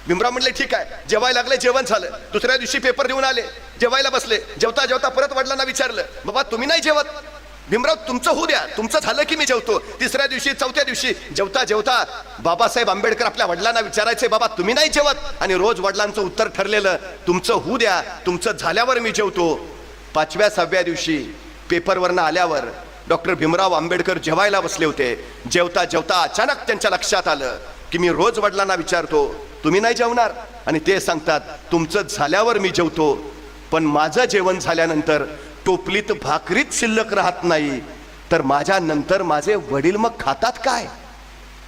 भीमराव म्हणले ठीक आहे. जेवायला लागले, जेवण झालं. दुसऱ्या दिवशी पेपर देऊन आले, जेवायला बसले. जेवता जेवता परत वडिलांना विचारलं, बाबा तुम्ही नाही जेवत? भीमराव तुमचं होऊ द्या, तुमचं झालं की मी जेवतो. तिसऱ्या दिवशी, चौथ्या दिवशी जेवता जेवता बाबासाहेब आंबेडकर आपल्या वडिलांना विचारायचे, बाबा तुम्ही नाही जेवत? आणि रोज वडिलांचं उत्तर ठरलेलं, तुमचं होऊ द्या, तुमचं झाल्यावर मी जेवतो. 5व्या 6व्या दिवशी पेपरवरनं आल्यावर डॉक्टर भीमराव आंबेडकर जेवायला बसले होते. जेवता जेवता अचानक त्यांच्या लक्षात आलं की मी रोज वडिलांना विचारतो तुम्ही नाही जेवणार, आणि ते सांगतात तुमचं झाल्यावर मी जेवतो. पण माझं जेवण झाल्यानंतर टोपलीत भाकरीच शिल्लक राहत नाही, तर माझ्या नंतर माझे वडील मग खातात काय?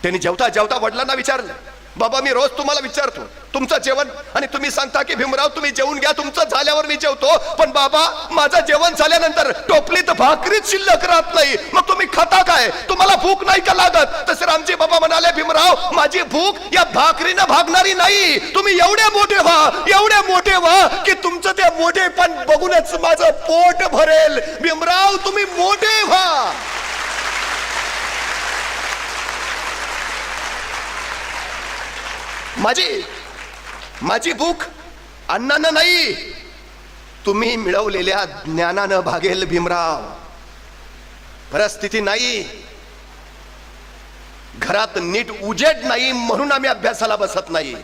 त्यांनी जेवता जेवता वडिलांना विचारलं, बाबा मी रोज तुम्हाला विचारतो तुमचं जेवण, आणि तुम्ही सांगता की भीमराव तुम्ही जेवून घ्या, तुमचं झाल्यावर मी जेवतो. पण बाबा माझं जेवण झाल्यानंतर टोपलीत भाकरीच शिल्लक राहत नाही, मग तुम्ही खाता काय? तुम्हाला भूक नाही का लागत? तसे रामजी बाबा म्हणाले, भीमराव माझी भूक या भाकरीनं भागणारी नाही. तुम्ही एवढे मोठे व्हा, एवढे मोठे व्हा की तुमचं ते मोठेपण बघूनच माझं पोट भरेल. भीमराव तुम्ही मोठे व्हा. माझी भूक अन्नानं नाही, तुम्ही मिळवलेल्या ज्ञानानं भागेल. भीमराव परिस्थिती नाही, घरात नीट उजेड नाही म्हणून आम्ही अभ्यासाला बसत नाही.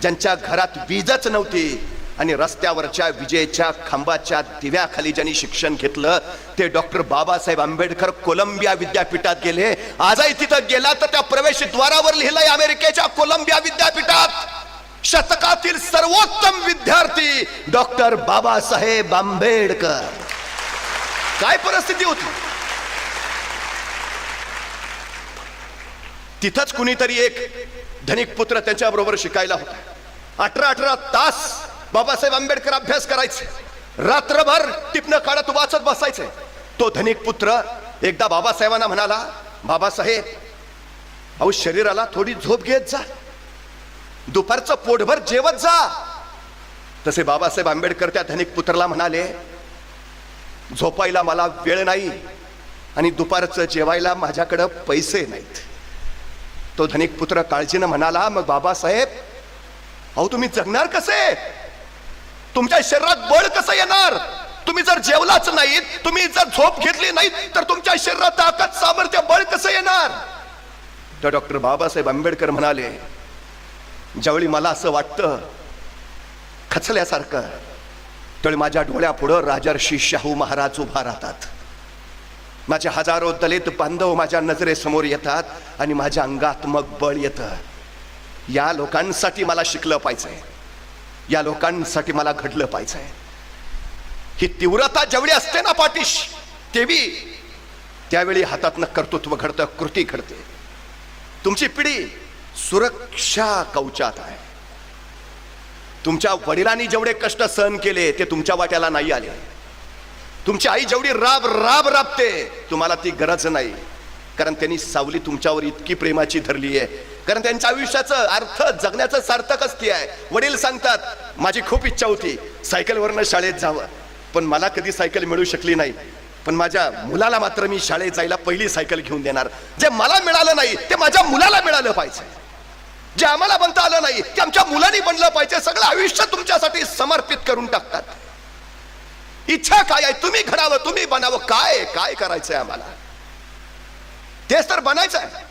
ज्यांच्या घरात वीजच नव्हती आणि रस्त्यावरच्या विजेच्या खांबाच्या दिव्याखाली ज्यांनी शिक्षण घेतलं ते डॉक्टर बाबासाहेब आंबेडकर कोलंबिया विद्यापीठात गेले. आजही तिथं गेला तर त्या प्रवेशद्वारावर लिहिलंय अमेरिकेच्या कोलंबिया विद्यापीठात शतकातील सर्वोत्तम विद्यार्थी डॉक्टर बाबासाहेब आंबेडकर. काय परिस्थिती होती? तिथंच कुणीतरी एक धनिक पुत्र त्याच्या बरोबर शिकायला होता. 18 तास बाबासाहेब आंबेडकर अभ्यास करायचे, रात्रभर टिपणं काढत वाचत बसायचे. तो धनिक पुत्र एकदा बाबासाहेबांना म्हणाला, बाबासाहेब अहो शरीराला थोडी झोप घेत जा, दुपारचं पोटभर जेवत जा. तसे बाबासाहेब आंबेडकर त्या धनिक पुत्राला म्हणाले, झोपायला मला वेळ नाही आणि दुपारचं जेवायला माझ्याकडं पैसे नाहीत. तो धनिक पुत्र काळजीनं म्हणाला, मग बाबासाहेब अहो तुम्ही जगणार कसे? तुमच्या शरीरात बळ कसं येणार? तुम्ही जर जेवलाच नाहीत, तुम्ही जर झोप घेतली नाही तर तुमच्या शरीरात ताकद सामर्थ्य बळ कसं येणार? तर डॉक्टर बाबासाहेब आंबेडकर म्हणाले, ज्यावेळी मला असं वाटतं खचल्यासारखं, त्यावेळी माझ्या डोळ्यापुढं राजर्षी शाहू महाराज उभा राहतात. माझे हजारो दलित बांधव माझ्या नजरेसमोर येतात आणि माझ्या अंगात मग बळ येतं. या लोकांसाठी मला शिकलं पाहिजे, या लोकांसाठी मला घडलं पाहिजे. ही तीव्रता जेवढी असते ना पाठीशी, त्यावेळी हातातनं कर्तृत्व घडतं, कृती घडते. तुमची पिढी सुरक्षा कवचात आहे. तुमच्या वडिलांनी जेवढे कष्ट सहन केले ते तुमच्या वाट्याला नाही आले. तुमची आई जेवढी राबते तुम्हाला ती गरज नाही, कारण त्यांनी सावली तुमच्यावर इतकी प्रेमाची धरली आहे, कारण त्यांच्या आयुष्याचं अर्थ जगण्याचं सार्थकच ती आहे. वडील सांगतात, माझी खूप इच्छा होती सायकलवरनं शाळेत जावं, पण मला कधी सायकल मिळू शकली नाही, पण माझ्या मुलाला मात्र मी शाळेत जायला पहिली सायकल घेऊन देणार. जे मला मिळालं नाही ते माझ्या मुलाला मिळालं पाहिजे, जे आम्हाला बनता आलं नाही ते आमच्या मुलांनी बनलं पाहिजे. सगळं आयुष्य तुमच्यासाठी समर्पित करून टाकतात. इच्छा काय आहे? तुम्ही घडावं, तुम्ही बनावं. काय काय करायचंय आम्हाला? तेच तर बनायचं आहे.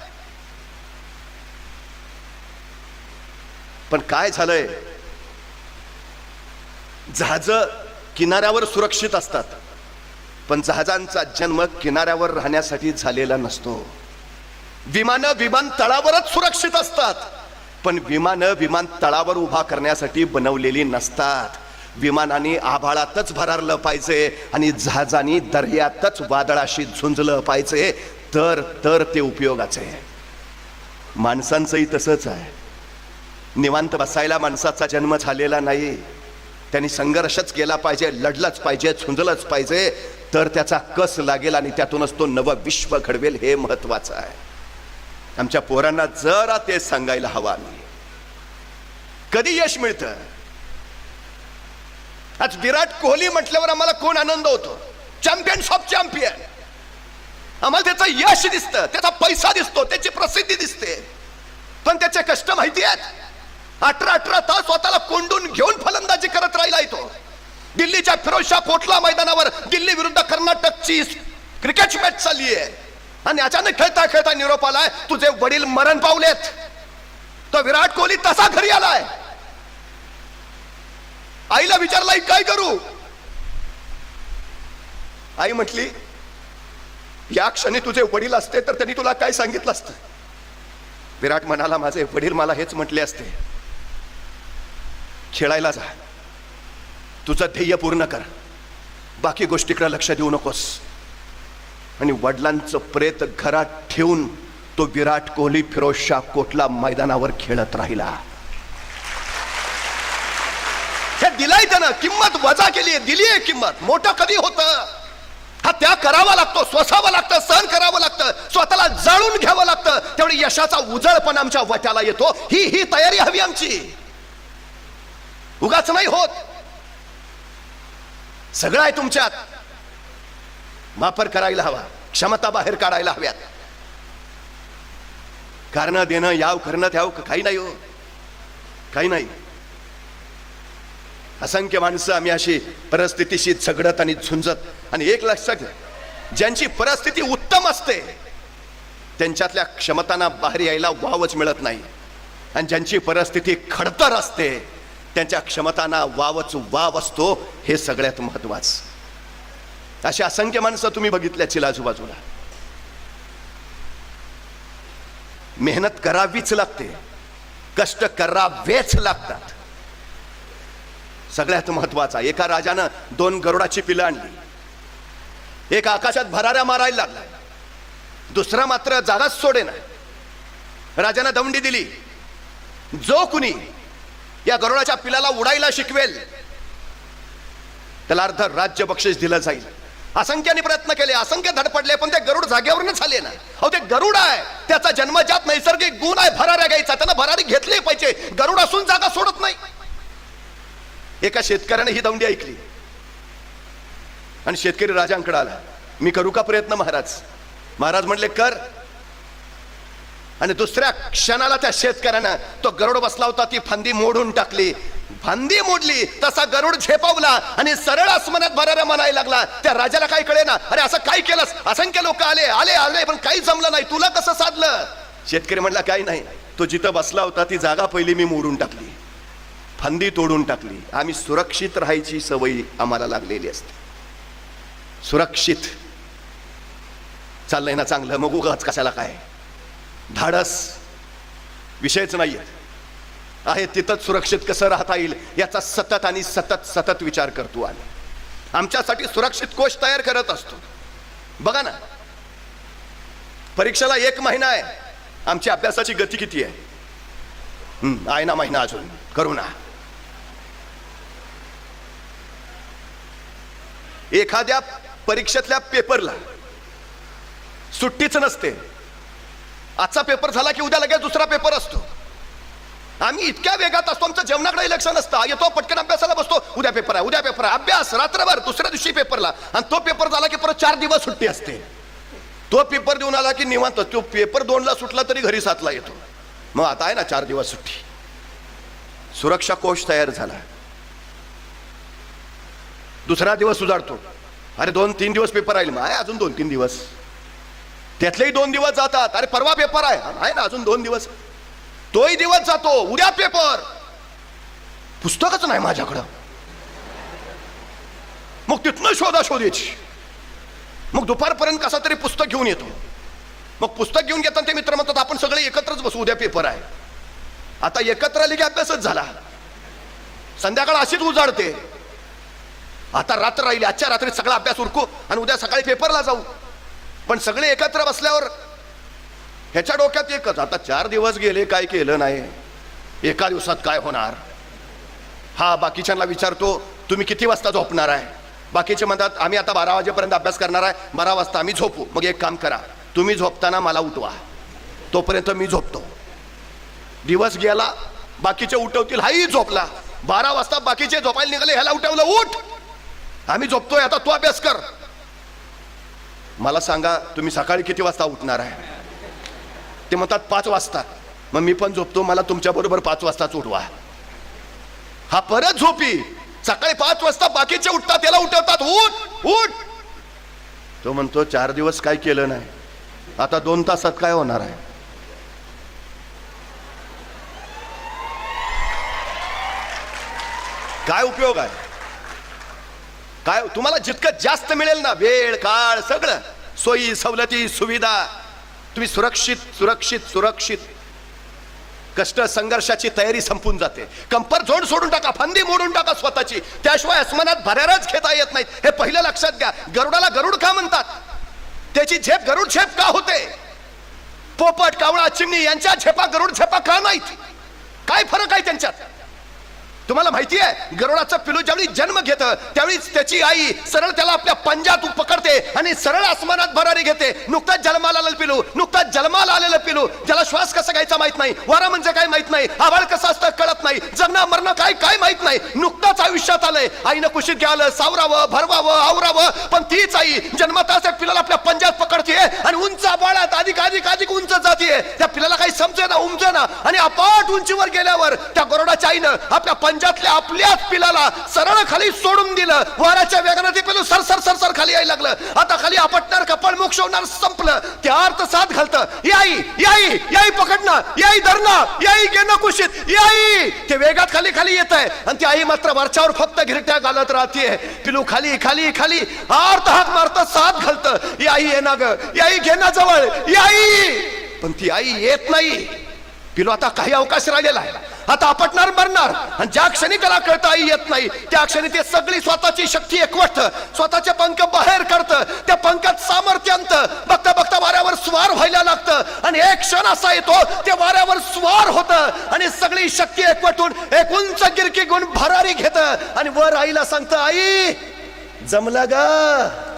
पण काय झालंय, जहाज किनाऱ्यावर सुरक्षित असतात, पण जहाजांचा जन्म किनाऱ्यावर राहण्यासाठी झालेला नसतो. विमानं विमानतळावरच सुरक्षित असतात, पण विमानं विमानतळावर उभा करण्यासाठी बनवलेली नसतात. विमानाने आभाळातच भरारलं पाहिजे आणि जहाजाने दर्यातच वादळाशी झुंजलं पाहिजे, तर ते उपयोगाचे. माणसांचंही तसंच आहे. निवांत बसायला माणसाचा जन्म झालेला नाही. त्यांनी संघर्षच केला पाहिजे, लढलंच पाहिजे, झुंजलंच पाहिजे, तर त्याचा कस लागेल आणि त्यातूनच तो नवं विश्व घडवेल. हे महत्वाचं आहे. आमच्या पोरांना जरा ते सांगायला हवं आम्ही. कधी यश मिळतं? आज विराट कोहली म्हटल्यावर आम्हाला कोण आनंद होतो? Champions of champion. आम्हाला त्याचं यश दिसतं, त्याचा पैसा दिसतो, त्याची प्रसिद्धी दिसते. पण त्याचे कष्ट माहिती आहेत. 18 तास स्वतःला कोंडून घेऊन फलंदाजी करत राहिला तो. दिल्लीच्या फिरोजशाह कोटला मैदानावर दिल्ली विरुद्ध कर्नाटकची क्रिकेट मॅच चालली आहे आणि अचानक खेळता खेळता निरोप आलाय, तुझे वडील मरण पावलेत. तो विराट कोहली तसा घरी आलाय. आईला विचारला काय करू. आई म्हटली, या क्षणी तुझे वडील असते तर त्यांनी तुला काय सांगितलं असतं. विराट म्हणाला, माझे वडील मला हेच म्हटले असते, खेळायला जा, तुझं ध्येय पूर्ण कर, बाकी गोष्टीकडे लक्ष देऊ नकोस. आणि वडिलांचं प्रेत घरात ठेवून तो विराट कोहली फिरोजशाह कोटला मैदानावर खेळत राहिला. हे दिलाय त्यानं, किंमत वजा केली, दिली आहे किंमत. मोठं कधी होतं, हा त्याग करावा लागतो, सोसावं लागतं, सहन करावं लागतं, स्वतःला जाळून घ्यावं लागतं. तेवढी यशाचा उजळपण आमच्या वाट्याला येतो. ही तयारी हवी आमची, उगाच नाही होत. सगळं आहे तुमच्यात, वापर करायला हवा, क्षमता बाहेर काढायला हव्यात. कारण देणं याव करणं त्याव काही नाही हो, काही नाही. असंख्य माणसं आम्ही अशी परिस्थितीशी झगडत आणि झुंजत. आणि एक लक्षात घ्या, ज्यांची परिस्थिती उत्तम असते त्यांच्यातल्या क्षमतांना बाहेर यायला वावच मिळत नाही. आणि ज्यांची परिस्थिती खडतर असते त्यांच्या क्षमतांना वावच वाव असतो. हे सगळ्यात महत्वाचं. अशी असंख्य माणसं तुम्ही बघितल्याची आजूबाजूला. मेहनत करावीच लागते, कष्ट करावेच लागतात. सगळ्यात महत्वाचा, एका राजानं 2 गरुडाची पिलं आणली. एक आकाशात भराऱ्या मारायला लागला, दुसरा मात्र जागाच सोडेना. राजानं दंडी दिली, जो कुणी या गरुडाच्या पिलाला उडायला शिकवेल त्याला अर्ध राज्य बक्षीस दिलं जाईल. असंख्याने प्रयत्न केले, असंख्य धडपडले, पण ते गरुड जागेवरच झाले ना. अहो, ते गरुड आहे, त्याचा जन्मजात नैसर्गिक गुण आहे भराऱ्या घ्यायचा. त्यानं भरारी घेतली पाहिजे. गरुड असून जागा सोडत नाही. एका शेतकऱ्याने ही दौंडी ऐकली आणि शेतकरी राजांकडे आला, मी करू का प्रयत्न महाराज. महाराज म्हणले कर. आणि दुसऱ्या क्षणाला त्या शेतकऱ्यानं, तो गरुड बसला होता, ती फांदी मोडून टाकली. फांदी मोडली तसा गरुड झेपावला आणि सरळ आसमानात भराऱ्या म्हणायला लागला. त्या राजाला काय कळे ना, अरे असं काय केलंस. असंख्य लोक आले आले आले पण काही जमलं नाही, तुला कसं साधलं. शेतकरी म्हणला, काही नाही, तो जिथं बसला होता ती जागा पहिली मी मोडून टाकली, फांदी तोडून टाकली. आम्ही सुरक्षित राहायची सवय आम्हाला लागलेली असते. सुरक्षित चाललंय ना चांगलं, मग उगाच कशाला काय. धाडस विषयच नाहीये. आहे तिथंच सुरक्षित कसं राहता येईल याचा सतत आणि सतत सतत विचार करतो. आणि आमच्यासाठी सुरक्षित कोश तयार करत असतो. बघा ना, परीक्षेला 1 महिना आहे, आमची अभ्यासाची गती किती आहे. आहे ना महिना अजून, करू ना. एखाद्या परीक्षेतल्या पेपरला सुट्टीच नसते. आजचा पेपर झाला की उद्या लगेच दुसरा पेपर असतो. आम्ही इतक्या वेगात असतो, आमचं जेवणाकडे लक्ष नसतं. येतो पटकन अभ्यासाला बसतो, उद्या पेपर आहे, उद्या पेपर आहे, अभ्यास रात्रभर, दुसऱ्या दिवशी पेपरला. आणि तो पेपर झाला की परत 4 दिवस सुट्टी असते. तो पेपर देऊन आला की निवांत. तो पेपर 2ला सुटला तरी घरी 7ला येतो. मग आता आहे ना 4 दिवस सुट्टी. सुरक्षा कोश तयार झाला. दुसरा दिवस उजाडतो, अरे 2-3 दिवस पेपर राहील, मग आहे अजून 2-3 दिवस. त्यातलेही 2 दिवस जातात, अरे परवा पेपर आहे ना अजून 2 दिवस. तोही दिवस जातो, उद्या पेपर, पुस्तकच नाही माझ्याकडं. मग तिथनं शोधाशोधीची. मग दुपारपर्यंत कसा तरी पुस्तक घेऊन येतो. मग पुस्तक घेऊन घेताना ते मित्र म्हणतात, आपण सगळे एकत्रच बसू, उद्या पेपर आहे. आता एकत्र आली की अभ्यासच झाला. संध्याकाळ अशीच उजाडते. आता रात्र राहिली, आजच्या रात्री सगळा अभ्यास उरकू आणि उद्या सकाळी पेपरला जाऊ. पण सगळे एकत्र बसल्यावर ह्याच्या डोक्यात एकच, आता 4 दिवस गेले, काय केलं नाही, एका दिवसात काय होणार. हा बाकीच्यांना विचारतो, तुम्ही किती वाजता झोपणार आहे. बाकीचे म्हणतात, आम्ही आता 12 वाजेपर्यंत अभ्यास करणार आहे, 12 वाजता आम्ही झोपू. मग एक काम करा, तुम्ही झोपताना मला उठवा, तोपर्यंत मी झोपतो. दिवस गेला, बाकीचे उठवतील, हाही झोपला. 12 वाजता बाकीचे झोपायला निघाले, ह्याला उठवलं, उठ आम्ही झोपतोय, आता तू अभ्यास कर. मला सांगा, तुम्ही सकाळी किती वाजता उठणार आहे. ते म्हणतात 5 वाजता. मग मी पण झोपतो, मला तुमच्या बरोबर 5 वाजताच उठवा. हा परत झोपी, सकाळी 5 वाजता बाकीचे उठतात, त्याला उठवतात, उठ उठ. तो म्हणतो 4 दिवस काय केलं नाही, आता 2 तासात काय होणार आहे. काय उपयोग आहे? काय तुम्हाला जितकं जास्त मिळेल ना, वेळ काळ सगळं, सोयी सवलती सुविधा, तुम्ही सुरक्षित सुरक्षित सुरक्षित, कष्ट संघर्षाची तयारी संपून जाते. कंफर्ट झोन सोडून टाका, फांदी मोडून टाका स्वतःची, त्याशिवाय आसमानात भरारच घेता येत नाहीत. हे पहिलं लक्षात घ्या. गरुडाला गरुड का म्हणतात? त्याची झेप गरुड झेप का होते? पोपट कावळा चिमणी यांच्या झेपा गरुड झेपा का नाहीत? काय फरक आहे त्यांच्यात? तुम्हाला माहिती आहे, गरुडाचं पिलू ज्यावेळी जन्म घेतं त्यावेळी त्याची आई सरळ त्याला आपल्या पंजात पकडते आणि सरळ आसमानात भरारी घेते. नुकताच जन्माला आलेलं पिलू, नुकताच जन्माला आलेलं पिलू, त्याला श्वास कसा घ्यायचा माहित नाही, वारा म्हणजे काय माहित नाही, आभाळ कसं असतं कळत नाही, जगणं मरणं काय काय माहित नाही, नुकताच आयुष्यात आलंय. आईनं कुशीत घ्यावं, सावरावं, भरवावं, आवरावं, पण तीच आई जन्मताच पिलाला आपल्या पंजात पकडते आणि उंच आभाळात अधिक अधिक अधिक उंच जाते. त्या पिलाला काही समजे ना उमजे ना, आणि अपाट उंचीवर गेल्यावर त्या गरुडाच्या आईनं आपल्या पंजातल्या आपल्याच पिलाला सरळ खाली सोडून दिलं. वाऱ्याच्या वेगाने ते पिलू सरसर सरसर खाली यायला लागलं. आता खाली आपटणार, कपाळ मोक्ष होणार, संपलं. त्या अर्थ साथ घालतं, याई याई याई पकडणं, याई धरणं, याई घेणं कुशीत, याई. ते वेगात खाली खाली येत आहे आणि ती आई मात्र वरच्यावर फक्त घिरट्या घालत राहते. पिलू खाली खाली खाली अर्थ हाक मारत साथ घालतं, याई ये ना ग, याई घेणं जवळ, याई. पण ती आई येत नाही. पिलू आता काही अवकाश राहिलेला आहे, आता आपटणार मरणार. आणि ज्या क्षणी त्याला कळतं आई येत नाही, त्या क्षणी ते सगळी स्वतःची शक्ती एकवटत, स्वतःचे पंख बाहेर करतं. त्या पंखात सामर्थ्य आणतं. बघता बघता वाऱ्यावर स्वार व्हायला लागतं आणि एक क्षण असा येतो ते वाऱ्यावर स्वार होतं आणि सगळी शक्ती एकवटून एक उंच गिरकी गुण भरारी घेतं आणि वर आईला सांगतं, आई जमलं ग.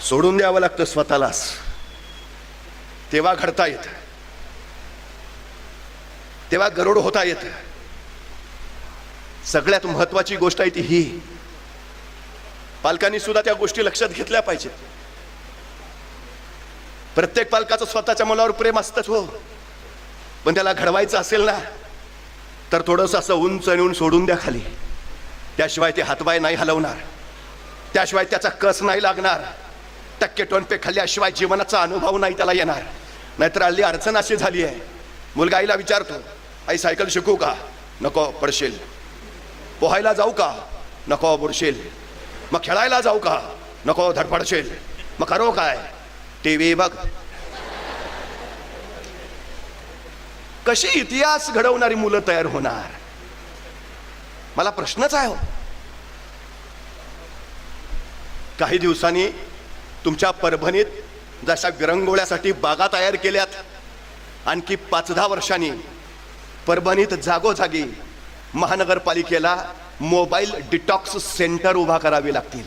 सोडून द्यावं लागतं स्वतःलाच, तेव्हा घडता येत, तेव्हा गरुड होता येत. सगळ्यात महत्वाची गोष्ट आहे ती ही, पालकांनी सुद्धा त्या गोष्टी लक्षात घेतल्या पाहिजेत. प्रत्येक पालकाचं स्वतःच्या मुलावर प्रेम असतंच हो, पण त्याला घडवायचं असेल ना तर थोडंसं असं उंच नेऊन सोडून द्या खाली. त्याशिवाय ते हातपाय नाही हलवणार, त्याशिवाय त्याचा कस नाही लागणार, टक्के टोनपे खाल्ल्याशिवाय जीवनाचा अनुभव नाही त्याला येणार. नाहीतर हल्ली अडचण अशी झाली आहे, मुलगा आईला विचारतो, आई सायकल शिकू का? नको पडशील. पोहायला जाऊ का? नको बुडशील. मग खेळायला जाऊ का? नको धडपडशील. मग करो काय? टीव्ही बघ. कशी इतिहास घडवणारी मुलं तयार होणार? मला प्रश्नच आहे हो. काही दिवसांनी तुमच्या परभणीत जशा विरंगुळ्यासाठी बागा तयार केल्यात, आणखी 5-10 वर्षांनी परभणीत जागोजागी महानगरपालिकेला मोबाईल डिटॉक्स सेंटर उभा करावे लागतील.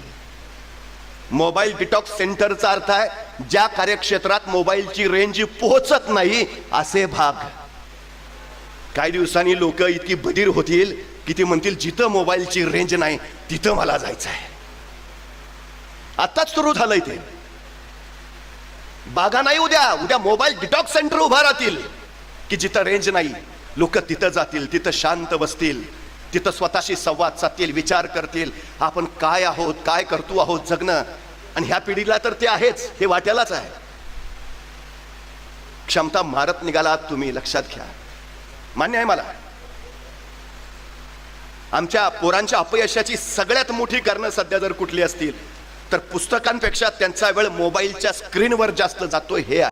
मोबाईल डिटॉक्स सेंटरचा अर्थ आहे ज्या कार्यक्षेत्रात मोबाईलची रेंज पोहोचत नाही असे भाग. काही दिवसांनी लोक इतकी बधीर होतील की ती म्हणतील जिथं मोबाईलची रेंज नाही तिथं मला जायचं आहे. आताच सुरू झालंय ते. बागा नाही, उद्या उद्या मोबाईल डिटॉक्स सेंटर उभा राहतील की जिथं रेंज नाही लोक तिथं जातील, तिथं शांत बसतील, तिथं स्वतःशी संवाद साधतील, विचार करतील आपण काय आहोत, काय करतो आहोत जगणं. आणि ह्या पिढीला तर ते आहेच, हे वाट्यालाच आहे. क्षमता मारत निघालात तुम्ही, लक्षात घ्या. मान्य आहे मला. आमच्या पोरांच्या अपयशाची सगळ्यात मोठी कारणं सध्या जर कुठली असतील तर पुस्तकांपेक्षा त्यांचा वेळ मोबाईलच्या स्क्रीनवर जास्त जातोय हे